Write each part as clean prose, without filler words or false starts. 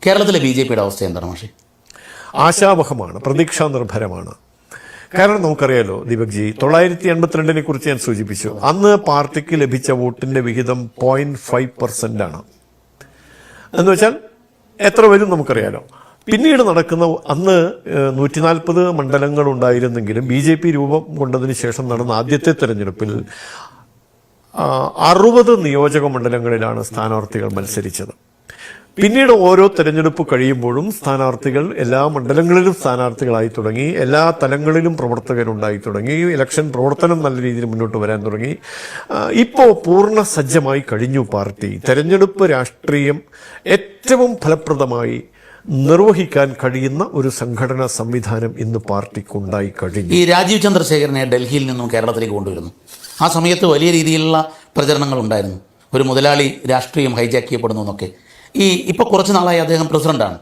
കേരളത്തിലെ BJPയുടെ അവസ്ഥ എന്താണ് മാഷെ? ആശാവഹമാണ്, പ്രതീക്ഷാ നിർഭരമാണ്. കാരണം നമുക്കറിയാലോ ദീപക്ജി, 982 കുറിച്ച് ഞാൻ സൂചിപ്പിച്ചു. അന്ന് പാർട്ടിക്ക് ലഭിച്ച വോട്ടിന്റെ വിഹിതം 0.5% ആണ്. എന്ന് വെച്ചാൽ എത്ര വരും നമുക്കറിയാലോ. പിന്നീട് നടക്കുന്ന അന്ന് 140 മണ്ഡലങ്ങൾ ഉണ്ടായിരുന്നെങ്കിലും BJP രൂപം കൊണ്ടതിന് ശേഷം നടന്ന ആദ്യത്തെ തെരഞ്ഞെടുപ്പിൽ 60 നിയോജക മണ്ഡലങ്ങളിലാണ് സ്ഥാനാർത്ഥികൾ മത്സരിച്ചത്. പിന്നീട് ഓരോ തെരഞ്ഞെടുപ്പ് കഴിയുമ്പോഴും സ്ഥാനാർത്ഥികൾ എല്ലാ മണ്ഡലങ്ങളിലും സ്ഥാനാർത്ഥികളായി തുടങ്ങി, എല്ലാ തലങ്ങളിലും പ്രവർത്തകരുണ്ടായി തുടങ്ങി, ഇലക്ഷൻ പ്രവർത്തനം നല്ല രീതിയിൽ മുന്നോട്ട് വരാൻ തുടങ്ങി. ഇപ്പോൾ പൂർണ്ണ സജ്ജമായി കഴിഞ്ഞു പാർട്ടി. തെരഞ്ഞെടുപ്പ് രാഷ്ട്രീയം ഏറ്റവും ഫലപ്രദമായി നിർവഹിക്കാൻ കഴിയുന്ന ഒരു സംഘടനാ സംവിധാനം ഇന്ന് പാർട്ടിക്കുണ്ടായി കഴിഞ്ഞു. ഈ രാജീവ് ചന്ദ്രശേഖരനെ ഡൽഹിയിൽ നിന്നും കേരളത്തിലേക്ക് കൊണ്ടുവരുന്നു. ആ സമയത്ത് വലിയ രീതിയിലുള്ള പ്രചരണങ്ങൾ ഉണ്ടായിരുന്നു. ഒരു മുതലാളി രാഷ്ട്രീയം ഹൈജാക്ക് ചെയ്യപ്പെടുന്നു എന്നൊക്കെ. ഇപ്പോൾ കുറച്ച് നാളായി അദ്ദേഹം പ്രസിഡന്റാണ്.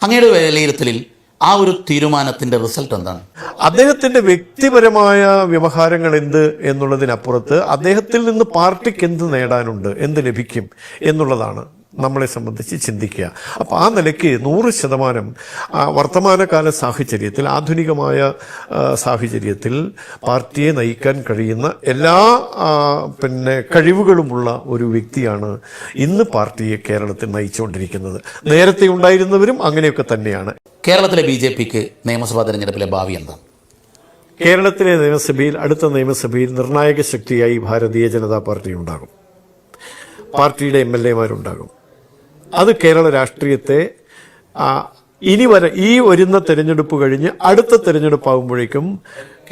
അങ്ങയുടെ വിലയിരുത്തലിൽ ആ ഒരു തീരുമാനത്തിന്റെ റിസൾട്ട് എന്താണ്? അദ്ദേഹത്തിന്റെ വ്യക്തിപരമായ വ്യവഹാരങ്ങൾ എന്ത് എന്നുള്ളതിനപ്പുറത്ത് അദ്ദേഹത്തിൽ നിന്ന് പാർട്ടിക്ക് എന്ത് നേടാനുണ്ട്, എന്ത് ലഭിക്കും എന്നുള്ളതാണ് നമ്മളെ സംബന്ധിച്ച് ചിന്തിക്കുക. അപ്പോൾ ആ നിലയ്ക്ക് 100% വർത്തമാനകാല സാഹചര്യത്തിൽ, ആധുനികമായ സാഹചര്യത്തിൽ പാർട്ടിയെ നയിക്കാൻ കഴിയുന്ന എല്ലാ കഴിവുകളുമുള്ള ഒരു വ്യക്തിയാണ് ഇന്ന് പാർട്ടിയെ കേരളത്തിൽ നയിച്ചുകൊണ്ടിരിക്കുന്നത്. നേരത്തെ ഉണ്ടായിരുന്നവരും അങ്ങനെയൊക്കെ തന്നെയാണ്. കേരളത്തിലെ BJPക്ക് നിയമസഭാ തെരഞ്ഞെടുപ്പിലെ ഭാവി എന്താണ്? കേരളത്തിലെ നിയമസഭയിൽ, അടുത്ത നിയമസഭയിൽ നിർണായക ശക്തിയായി ഭാരതീയ ജനതാ പാർട്ടി ഉണ്ടാകും. പാർട്ടിയുടെ MLA-മാരുണ്ടാകും. അത് കേരള രാഷ്ട്രീയത്തെ ഈ വരുന്ന തെരഞ്ഞെടുപ്പ് കഴിഞ്ഞ് അടുത്ത തെരഞ്ഞെടുപ്പാകുമ്പോഴേക്കും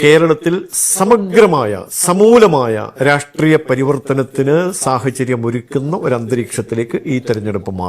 കേരളത്തിൽ സമഗ്രമായ, സമൂലമായ രാഷ്ട്രീയ പരിവർത്തനത്തിന് സാഹചര്യമൊരുക്കുന്ന ഒരു അന്തരീക്ഷത്തിലേക്ക് ഈ തെരഞ്ഞെടുപ്പ് മാറും.